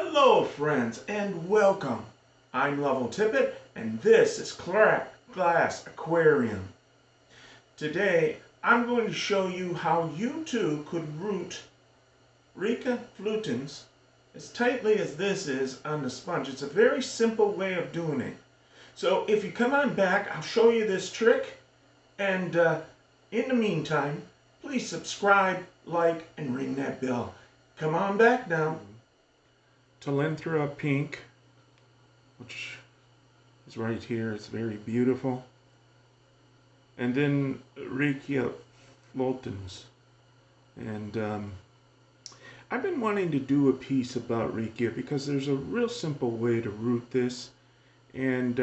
Hello friends and welcome. I'm Lovell Tippett and this is Cracked Glass Aquarium. Today I'm going to show you how you too could root Riccia fluitans as tightly as this is on the sponge. It's a very simple way of doing it. So if you come on back, I'll show you this trick, and in the meantime, please subscribe, like, and ring that bell. Come on back now. Talenthra pink, which is right here, it's very beautiful. And then Riccia fluitans. And I've been wanting to do a piece about Riccia because there's a real simple way to root this. And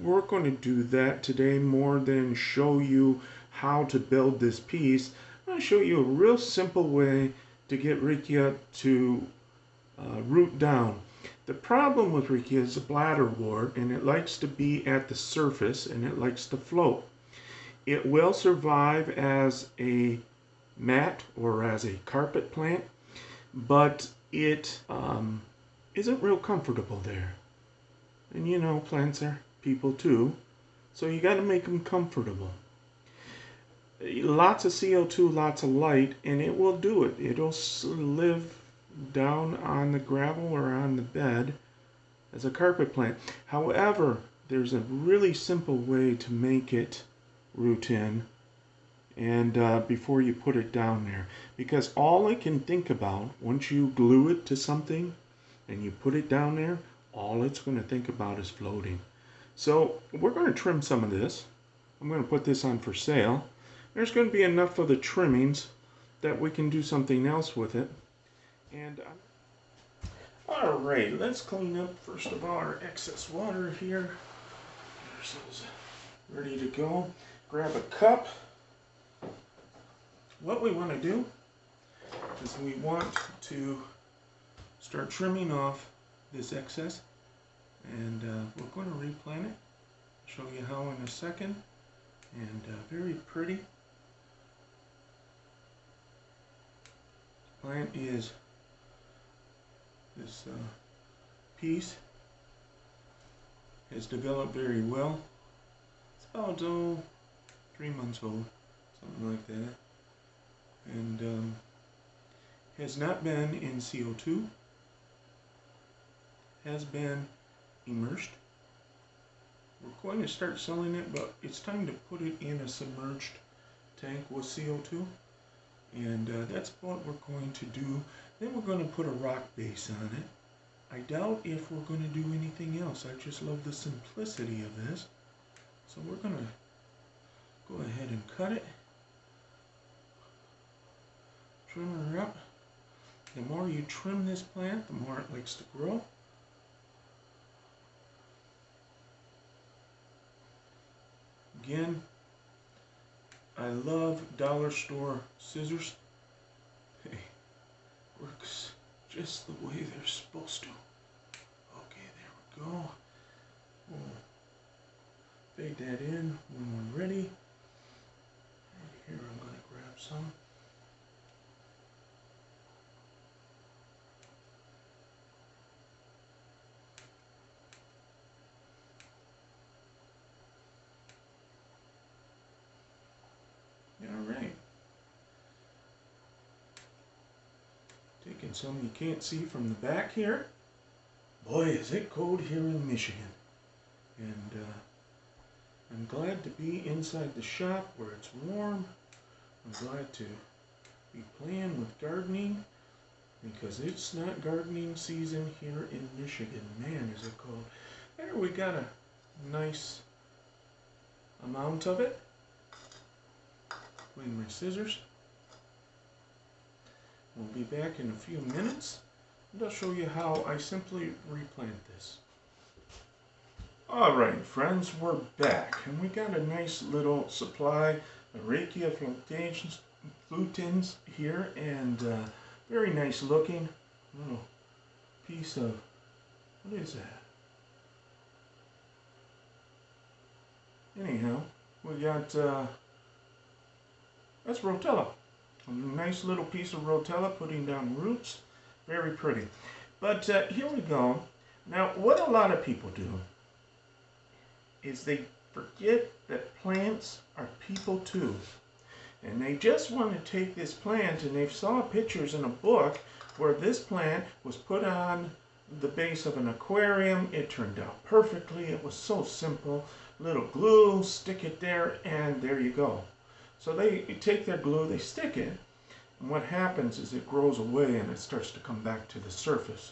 we're going to do that today more than show you how to build this piece. I'm going to show you a real simple way to get Riccia to root down. The problem with Riccia is a bladderwort, and it likes to be at the surface and it likes to float. It will survive as a mat or as a carpet plant, but it isn't real comfortable there. And you know, plants are people too, so you got to make them comfortable. Lots of CO2, lots of light, and it will do it. It'll live down on the gravel or on the bed as a carpet plant. However, there's a really simple way to make it root in and before you put it down there, because all it can think about once you glue it to something and you put it down there, all it's going to think about is floating. So we're going to trim some of this. I'm going to put this on for sale. There's going to be enough of the trimmings that we can do something else with it. And alright, let's clean up first of all our excess water here. This is ready to go. Grab a cup. What we want to do is we want to start trimming off this excess, and we're going to replant it. Show you how in a second. And very pretty. Plant is this piece has developed very well. It's about 3 months old, something like that, and has not been in CO2, has been immersed. We're going to start selling it, but it's time to put it in a submerged tank with CO2, and that's what we're going to do. Then we're going to put a rock base on it. I doubt if we're going to do anything else. I just love the simplicity of this. So we're going to go ahead and cut it. Trim her up. The more you trim this plant, the more it likes to grow. Again, I love dollar store scissors. Hey, works just the way they're supposed to. Okay, there we go. We'll fade that in when we're ready. And here I'm going to grab some. Alright. Taking some you can't see from the back here. Boy, is it cold here in Michigan. And I'm glad to be inside the shop where it's warm. I'm glad to be playing with gardening, because it's not gardening season here in Michigan. Man, is it cold. There we got a nice amount of it. Clean my scissors. We'll be back in a few minutes, and I'll show you how I simply replant this. Alright friends, we're back, and we got a nice little supply of Riccia fluitans here, and very nice looking little piece of, what is that? Anyhow, we got that's rotella. A nice little piece of rotella putting down roots. Very pretty. But here we go. Now, what a lot of people do is they forget that plants are people too. And they just want to take this plant, and they saw pictures in a book where this plant was put on the base of an aquarium. It turned out perfectly. It was so simple. Little glue, stick it there, and there you go. So they take their glue, they stick it, and what happens is it grows away and it starts to come back to the surface.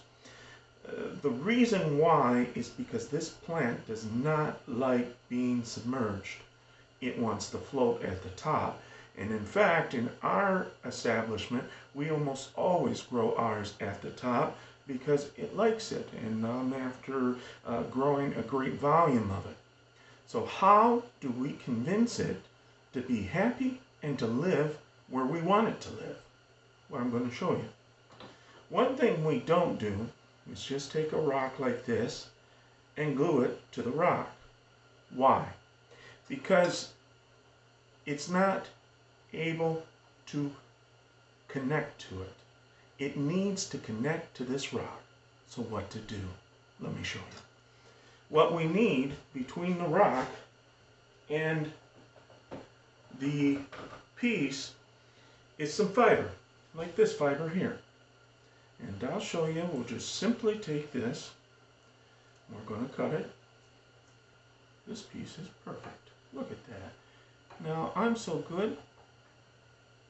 The reason why is because this plant does not like being submerged. It wants to float at the top. And in fact, in our establishment, we almost always grow ours at the top because it likes it, and after growing a great volume of it. So how do we convince it to be happy and to live where we want it to live? Well, I'm going to show you. One thing we don't do is just take a rock like this and glue it to the rock. Why? Because it's not able to connect to it. It needs to connect to this rock. So what to do? Let me show you. What we need between the rock and the piece is some fiber, like this fiber here. And I'll show you. We'll just simply take this. We're going to cut it. This piece is perfect. Look at that. Now, I'm so good.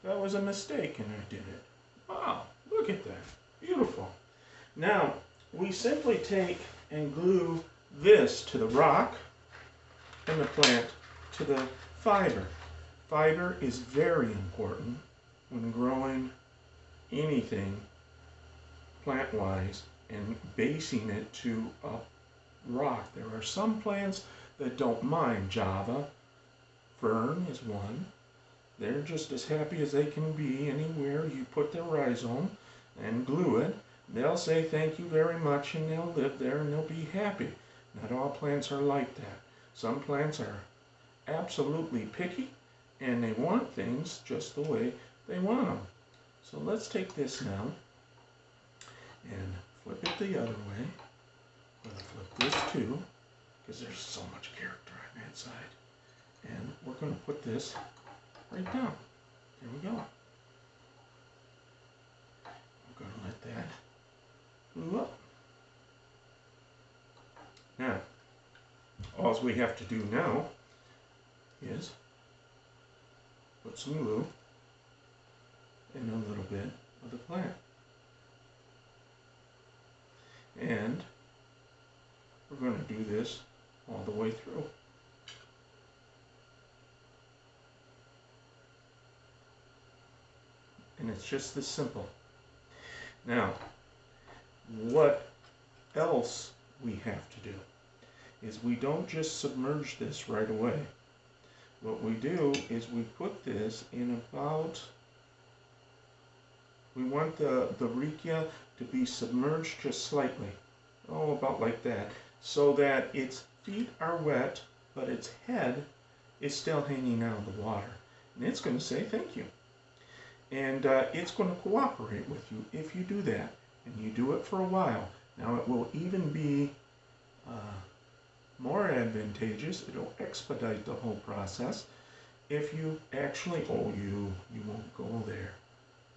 That was a mistake and I did it. Wow, look at that. Beautiful. Now, we simply take and glue this to the rock and the plant to the fiber. Fiber is very important when growing anything plant-wise and basing it to a rock. There are some plants that don't mind. Java, fern is one. They're just as happy as they can be anywhere you put their rhizome and glue it. They'll say thank you very much and they'll live there and they'll be happy. Not all plants are like that. Some plants are absolutely picky and they want things just the way they want them. So let's take this now and flip it the other way. I'm going to flip this too because there's so much character on that side. And we're going to put this right down. There we go. I'm going to let that glue up. Now, all we have to do now is put some glue in a little bit of the plant. And we're going to do this all the way through. And it's just this simple. Now, what else we have to do is we don't just submerge this right away. What we do is we put this in about, we want the Riccia to be submerged just slightly. Oh, about like that. So that its feet are wet, but its head is still hanging out of the water. And it's going to say thank you. And it's going to cooperate with you if you do that. And you do it for a while. Now it will even be more advantageous. It'll expedite the whole process if you actually, oh, you won't go there.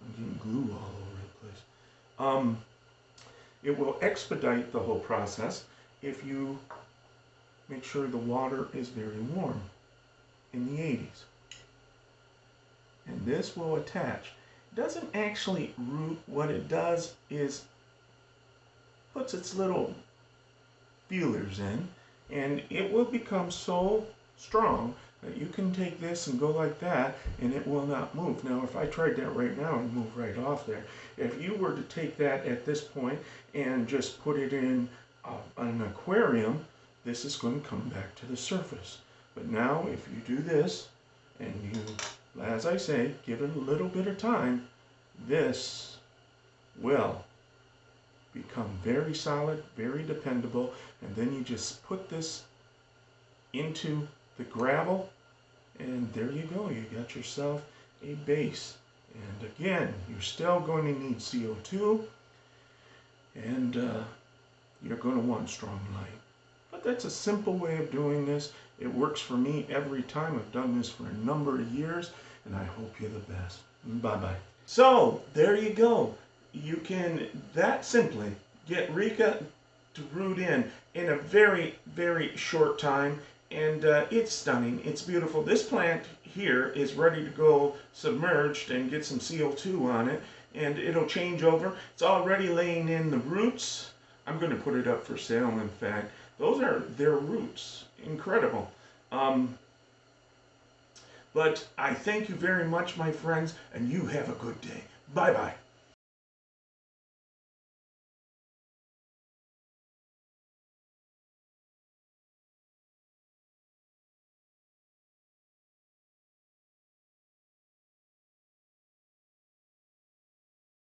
I'm getting glue all over the place. It will expedite the whole process if you make sure the water is very warm in the 80s. And this will attach. It doesn't actually root. What it does is puts its little feelers in, and it will become so strong that you can take this and go like that and it will not move. Now if I tried that right now and move right off there, if you were to take that at this point and just put it in an aquarium, this is going to come back to the surface. But now if you do this and you, as I say, give it a little bit of time, this will become very solid, very dependable, and then you just put this into the gravel and there you go. You got yourself a base. And again, you're still going to need CO2 and you're going to want strong light. But that's a simple way of doing this. It works for me every time. I've done this for a number of years, and I hope you're the best. Bye-bye. So, there you go. You can, that simply, get Riccia to root in a very, very short time, and it's stunning. It's beautiful. This plant here is ready to go submerged and get some CO2 on it, and it'll change over. It's already laying in the roots. I'm going to put it up for sale, in fact. Those are their roots. Incredible. But I thank you very much, my friends, and you have a good day. Bye-bye.